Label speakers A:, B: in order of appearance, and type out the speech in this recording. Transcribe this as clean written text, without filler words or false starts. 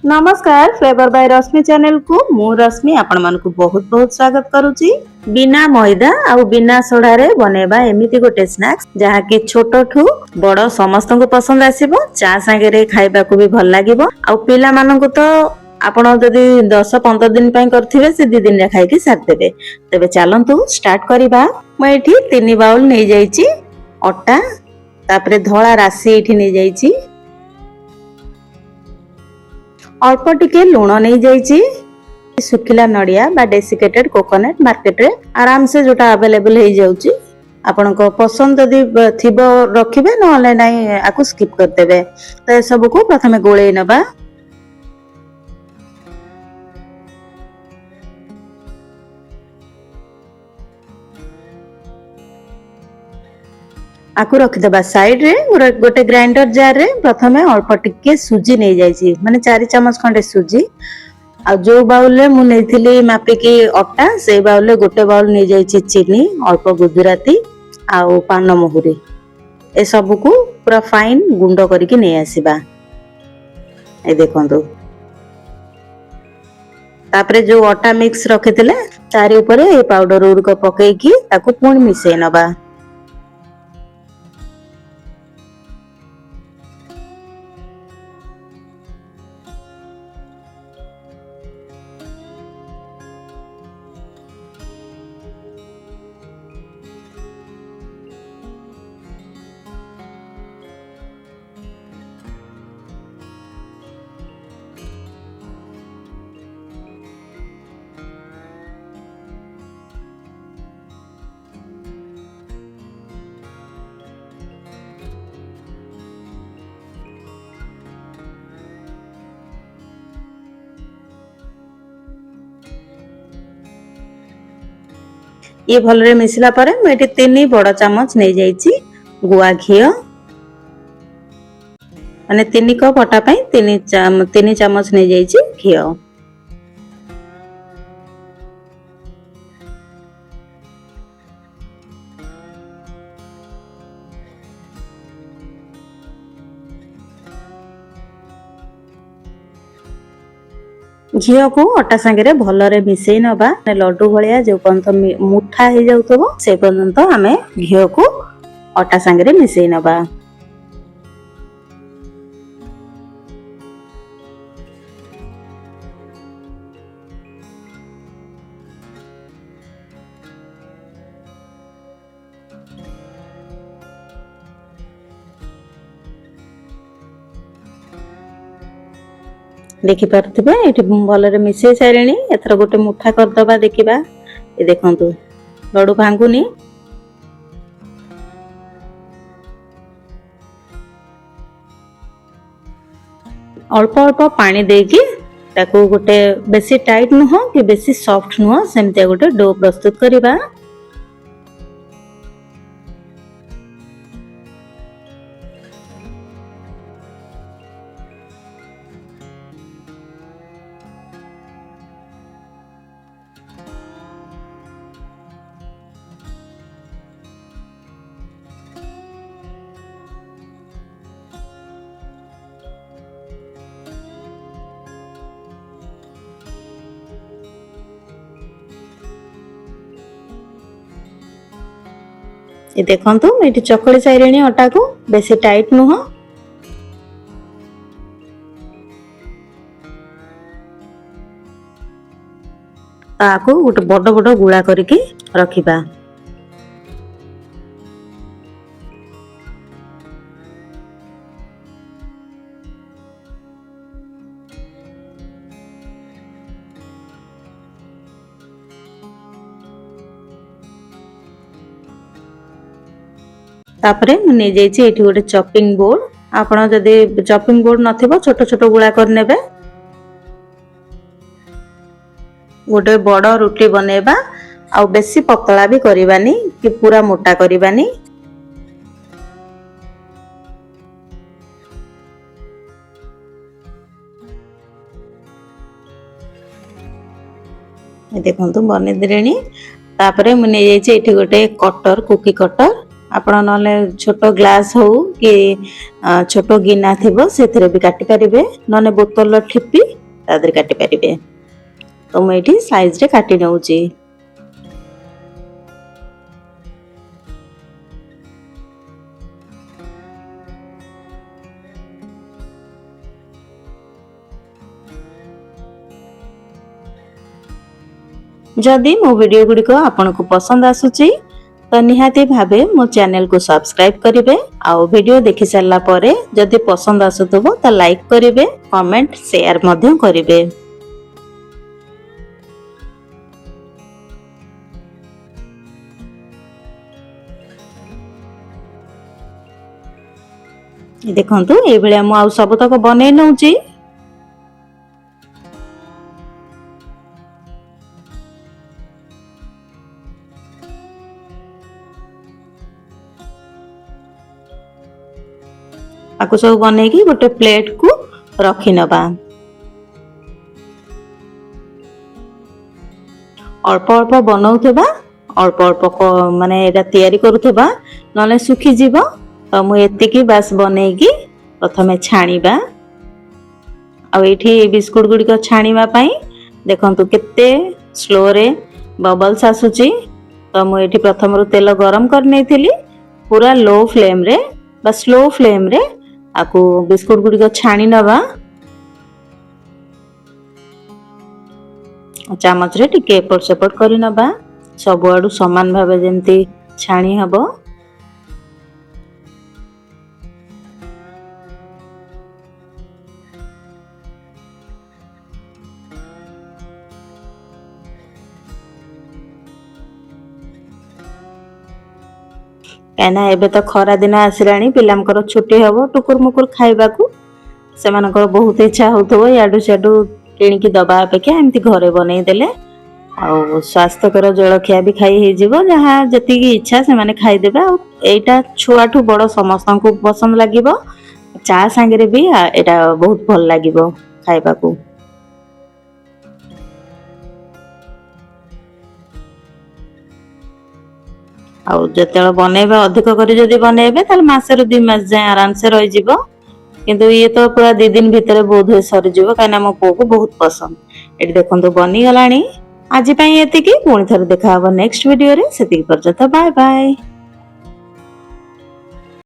A: नमस्कार flavour bye रश्मि channel को मु रश्मि आपण मानकु बहुत बहुत स्वागत करूची। बिना मैदा आउ बिना सोडा रे बनेबा एमिति गोटे स्नैक्स जहा कि छोट ठू बड़ समस्त को पसंद आसीबो। चा संगे रे खाइबा को भी भल लागिबो आउ पिला मानकु तो आपण जदि 10-15 दिन पय करथिबे से 2 दिन रे खाइ के साथ देबे। तबे चलंतु स्टार्ट करिबा। म एठी 3 बाउल नै जाईची अटा, तापरे धोळा राशि एठी नै जाईची, अल्प टिके लुण नहीं जाइए, सुखिला नड़िया बा डेसिकेटेड कोकोनट मार्केट रे आराम से जोटा अवेलेबल हो जाउची। आपण को पसंद यदि थिबो रखिबे नले नाही आकु स्किप कर देबे। तो ए सब को प्रथमे गोळेई नबा। आकु रख देबा साइड रे। गोटे ग्राइंडर जार रे प्रथमे अल्प टिके सुजी नहीं जाइए, माने 4 चम्मच खंडे सुजी। आ जो बाउल रे मु नेथिली मापिकी अटा से बाउल रे गोटे बाउल नै जाइए चीनी, अल्प गुजराती आ पान महुरी, ए सब को पूरा फाइन गुंड करके नै आसीबा। ए देखंतु तापरे जो अटा मिक्स रखिथिले तारी ऊपर ए पाउडर उरक पकेकी ताकू पुणी मिसै नबा। ये भलरे मिसला परे मैं 3 बड़ चामच नहीं जाइए गुआ घी, माने 3 कप अटा पाई 3 चामच नहीं जाइए घी। घी को अटा संगे भलरे मिसई नबा। लड्डू भलिया जो पर्यंत मुठा हो जाउतबो से पर्यंत आमे घी को अटा संगे मिसई नबा। देखि पारथिबे एठी भलरे मिसई सारेणी। एथरा गोटे मुठा कर दबा। देखिबा ए देखंतु लड्डू भांगुनी। अल्प अल्प पानी देकी ताको गोटे बेसी टाइट नुह कि बेसी सॉफ्ट नुह सेमते गोटे डो प्रस्तुत करिबा। ये देखंतु एठी चकली साइरेणी अटा को बेसी टाइट नुह। ताको गोटे बड़ बड़ गुळा करके रखिबा। तापरे नै जाइए एठी गोटे चॉपिंग बोर्ड। आपण जदि चॉपिंग बोर्ड नथिबो छोट छोट गुळा कर नेबे। गोटे बड़ रोटी बनेबा आ बेसी पतला भी करिबानी कि पूरा मोटा करिबानी। देखंतु बने दिरेणी। तापरे मु नै जाइए एठी गोटे कटर, कुकी कटर ଆପଣ ନହେଲେ छोट ग्लास हो कि छोट गिना थिबो सेथिरे भी काटि परिबे नने बोतल ठिपी तादर काटि परिबे। तो मैं एठी साइज रे काटि नउची। जदि मो वीडियो गुडी को आपन को पसंद आसुची तो निहाती भाबे मो चैनल को सब्सक्राइब करिवे आउ वीडियो देखि सारला परे जदि पसंद आसुतबो त लाइक करिवे कमेंट शेयर मध्य करिवे। देखंतु ए बेले मु आउ सब तक बनै नउची। आकु सब बनै की गोटे प्लेट को रखि नबा। अल्प अल्प बनाउथबा अल्प अल्प माने एटा तयारी करूथबा नले सुखी जीवो। तो मु एतिकी बास बनै की प्रथमे छाणीबा। आ एठी बिस्कुट गुडी को छाणीबा पई देखंतु केते स्लो रे बबल्स आसुची। तो मु एठी प्रथम रु तेल गरम कर नेथिली पूरा लो फ्लेम रे बा स्लो फ्लेम रे आकु बिस्कुट गुडी को छाणी नबा। चामच रे टिके एपट सेपट करि नबा सब आडू समान भाबे जेंती छाणी हबो। एना एबे तो खरा दिन आसिलानी पिलामकर छुट्टी हबो टुकुर मुकुर खाइबा को सेमानकर बहुत इच्छा होतबो याडू सेडू किणिकी दबा अपेक्षा एमती घरे बनै देले आ स्वास्थ्यकर जलखिया भी खाई हे जीवो जहा जति की इच्छा से माने खाई देबा। एटा छुआठू बड़ समस्त को पसंद लागिबो। चा संगे भी एटा बहुत भल लागिबो खाइबा को। आउ जतेले बनेबा अधिक करी जदी बनेबे ताल मासे रु 2 मास जाय आराम से रहि जीवो। किंतु ये तो पूरा 2 दिन भितर बहुत होय सरी जीवो काना मो पो को बहुत पसंद। एटी देखंतु बनी गलानी। आज पई एतिकी पुणी थरे देखा हबो नेक्स्ट वीडियो रे। सेति पर्यंत बाय बाय।